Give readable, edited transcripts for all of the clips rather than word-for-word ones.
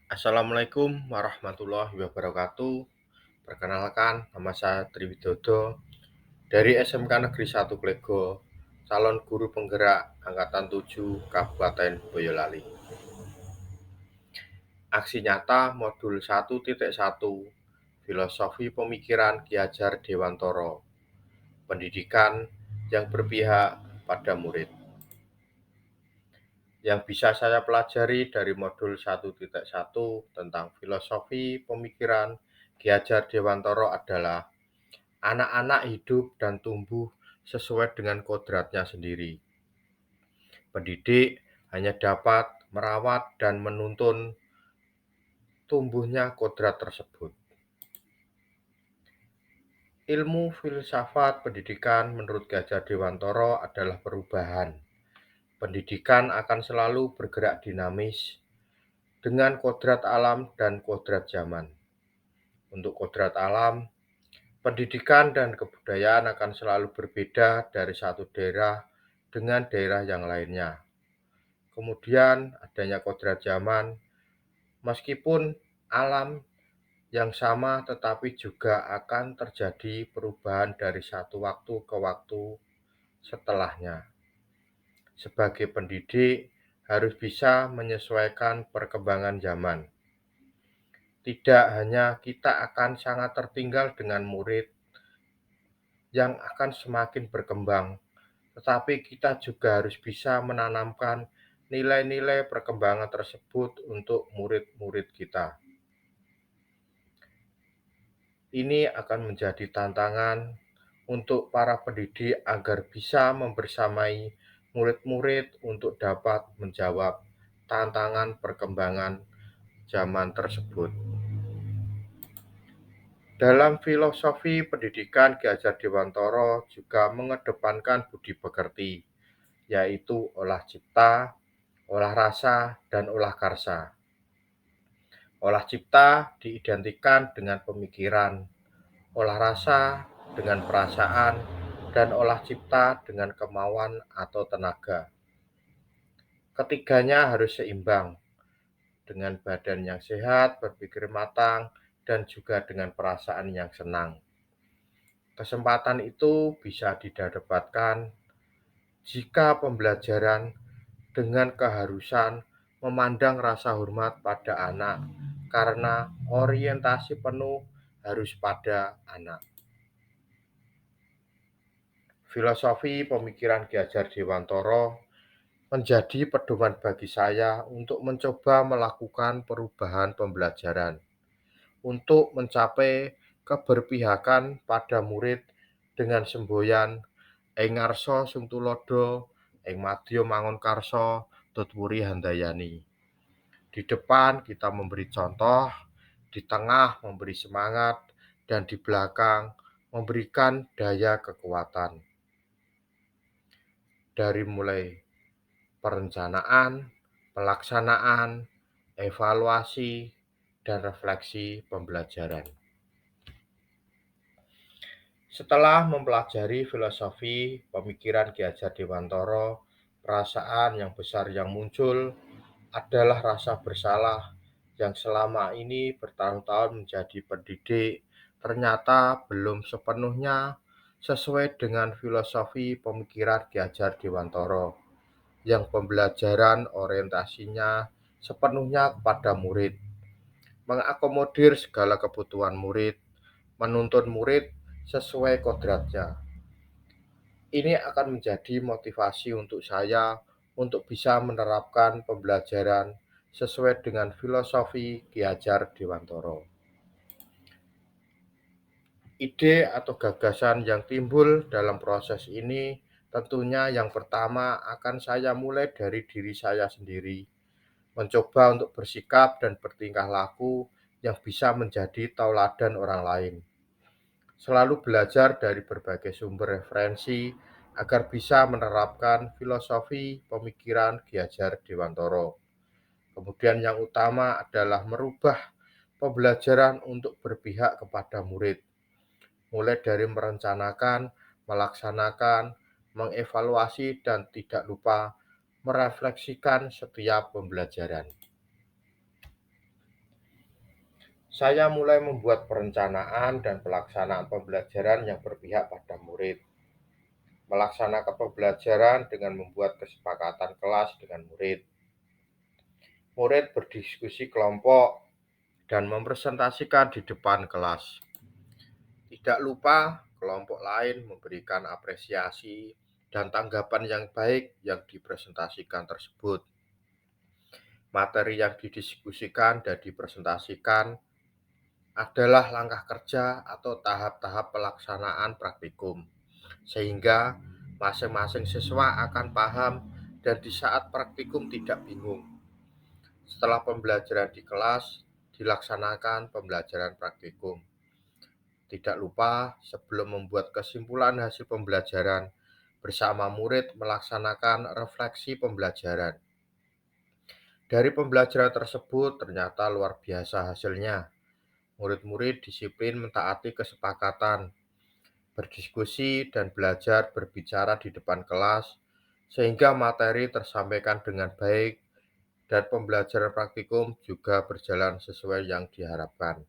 Assalamualaikum warahmatullahi wabarakatuh. Perkenalkan, nama saya Triwidodo dari SMK Negeri 1 Klego, calon guru penggerak Angkatan 7 Kabupaten Boyolali. Aksi nyata modul 1.1 Filosofi Pemikiran Ki Hajar Dewantoro, pendidikan yang berpihak pada murid. Yang bisa saya pelajari dari modul 1.1 tentang filosofi pemikiran Ki Hajar Dewantoro adalah anak-anak hidup dan tumbuh sesuai dengan kodratnya sendiri. Pendidik hanya dapat merawat dan menuntun tumbuhnya kodrat tersebut. Ilmu filsafat pendidikan menurut Ki Hajar Dewantoro adalah perubahan. Pendidikan akan selalu bergerak dinamis dengan kodrat alam dan kodrat zaman. Untuk kodrat alam, pendidikan dan kebudayaan akan selalu berbeda dari satu daerah dengan daerah yang lainnya. Kemudian adanya kodrat zaman, meskipun alam yang sama tetapi juga akan terjadi perubahan dari satu waktu ke waktu setelahnya. Sebagai pendidik harus bisa menyesuaikan perkembangan zaman. Tidak hanya kita akan sangat tertinggal dengan murid yang akan semakin berkembang, tetapi kita juga harus bisa menanamkan nilai-nilai perkembangan tersebut untuk murid-murid kita. Ini akan menjadi tantangan untuk para pendidik agar bisa membersamai murid-murid untuk dapat menjawab tantangan perkembangan zaman tersebut. Dalam filosofi pendidikan, Ki Hajar Dewantoro juga mengedepankan budi pekerti, yaitu olah cipta, olah rasa, dan olah karsa. Olah cipta diidentikan dengan pemikiran, olah rasa dengan perasaan, dan olah cipta dengan kemauan atau tenaga. Ketiganya harus seimbang dengan badan yang sehat, berpikir matang, dan juga dengan perasaan yang senang. Kesempatan itu bisa didapatkan jika pembelajaran dengan keharusan memandang rasa hormat pada anak, karena orientasi penuh harus pada anak. Filosofi pemikiran Ki Hajar Dewantoro menjadi pedoman bagi saya untuk mencoba melakukan perubahan pembelajaran untuk mencapai keberpihakan pada murid dengan semboyan ing ngarsa sing tulodo, ing madya mangun karsa, tutwuri handayani. Di depan kita memberi contoh, di tengah memberi semangat, dan di belakang memberikan daya kekuatan. Dari mulai perencanaan, pelaksanaan, evaluasi, dan refleksi pembelajaran. Setelah mempelajari filosofi pemikiran Ki Hajar Dewantoro, perasaan yang besar yang muncul adalah rasa bersalah yang selama ini bertahun-tahun menjadi pendidik, ternyata belum sepenuhnya sesuai dengan filosofi pemikiran Ki Hajar Dewantoro, yang pembelajaran orientasinya sepenuhnya kepada murid, mengakomodir segala kebutuhan murid, menuntun murid sesuai kodratnya. Ini akan menjadi motivasi untuk saya untuk bisa menerapkan pembelajaran sesuai dengan filosofi Ki Hajar Dewantoro. Ide atau gagasan yang timbul dalam proses ini tentunya yang pertama akan saya mulai dari diri saya sendiri, mencoba untuk bersikap dan bertingkah laku yang bisa menjadi tauladan orang lain. Selalu belajar dari berbagai sumber referensi agar bisa menerapkan filosofi pemikiran Ki Hajar Dewantoro. Kemudian yang utama adalah merubah pembelajaran untuk berpihak kepada murid, mulai dari merencanakan, melaksanakan, mengevaluasi, dan tidak lupa merefleksikan setiap pembelajaran. Saya mulai membuat perencanaan dan pelaksanaan pembelajaran yang berpihak pada murid. Melaksanakan pembelajaran dengan membuat kesepakatan kelas dengan murid. Murid berdiskusi kelompok dan mempresentasikan di depan kelas. Tidak lupa, kelompok lain memberikan apresiasi dan tanggapan yang baik yang dipresentasikan tersebut. Materi yang didiskusikan dan dipresentasikan adalah langkah kerja atau tahap-tahap pelaksanaan praktikum, sehingga masing-masing siswa akan paham dan di saat praktikum tidak bingung. Setelah pembelajaran di kelas, dilaksanakan pembelajaran praktikum. Tidak lupa, sebelum membuat kesimpulan hasil pembelajaran, bersama murid melaksanakan refleksi pembelajaran. Dari pembelajaran tersebut ternyata luar biasa hasilnya. Murid-murid disiplin mentaati kesepakatan, berdiskusi dan belajar berbicara di depan kelas, sehingga materi tersampaikan dengan baik dan pembelajaran praktikum juga berjalan sesuai yang diharapkan.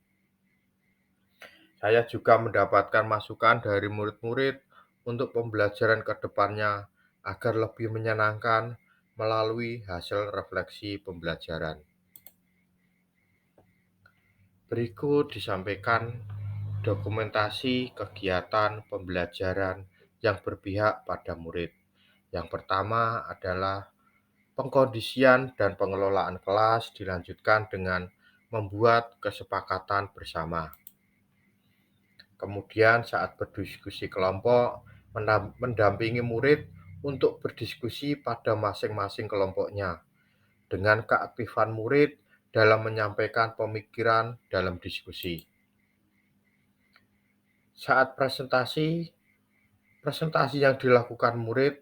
Saya juga mendapatkan masukan dari murid-murid untuk pembelajaran ke depannya agar lebih menyenangkan melalui hasil refleksi pembelajaran. Berikut disampaikan dokumentasi kegiatan pembelajaran yang berpihak pada murid. Yang pertama adalah pengkondisian dan pengelolaan kelas dilanjutkan dengan membuat kesepakatan bersama. Kemudian saat berdiskusi kelompok, mendampingi murid untuk berdiskusi pada masing-masing kelompoknya dengan keaktifan murid dalam menyampaikan pemikiran dalam diskusi. Saat presentasi yang dilakukan murid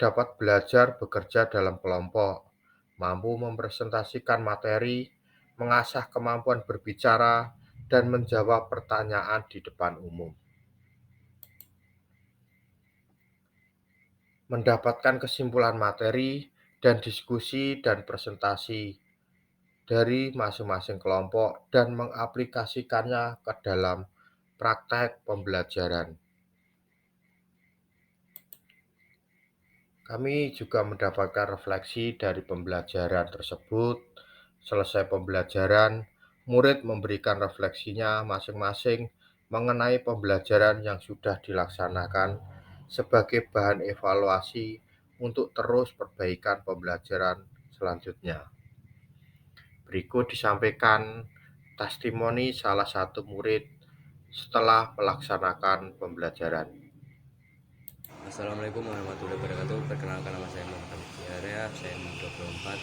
dapat belajar bekerja dalam kelompok, mampu mempresentasikan materi, mengasah kemampuan berbicara, dan menjawab pertanyaan di depan umum. Mendapatkan kesimpulan materi dan diskusi dan presentasi dari masing-masing kelompok dan mengaplikasikannya ke dalam praktek pembelajaran. Kami juga mendapatkan refleksi dari pembelajaran tersebut. Selesai pembelajaran, murid memberikan refleksinya masing-masing mengenai pembelajaran yang sudah dilaksanakan sebagai bahan evaluasi untuk terus perbaikan pembelajaran selanjutnya. Berikut disampaikan testimoni salah satu murid setelah melaksanakan pembelajaran. Assalamualaikum warahmatullahi wabarakatuh. Perkenalkan, nama saya Muhammad Area, saya 24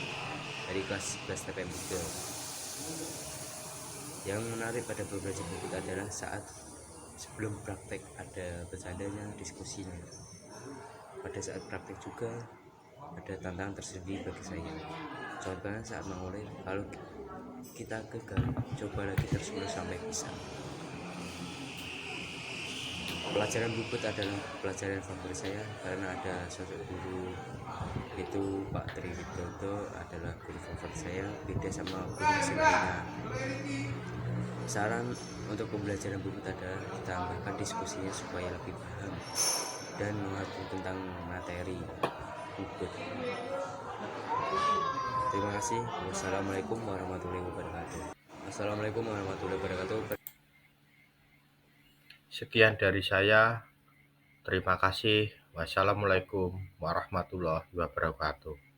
dari kelas 11 TPM 3. Yang menarik pada pembelajaran berikut adalah saat sebelum praktek ada bercandanya, diskusinya. Pada saat praktek juga ada tantangan tersendiri bagi saya. Contohnya saat memulai, kalau kita gagal, coba lagi terus sampai bisa. Pelajaran berikut adalah pelajaran favorit saya karena ada sosok guru, itu Pak Tri Widodo adalah guru favorit saya, beda sama guru mesin lainnya. Saran untuk pembelajaran berikut adalah ditambahkan diskusinya supaya lebih paham dan mengerti tentang materi berikut. Terima kasih. Wassalamualaikum warahmatullahi wabarakatuh. Assalamualaikum warahmatullahi wabarakatuh. Sekian dari saya. Terima kasih. Wassalamualaikum warahmatullahi wabarakatuh.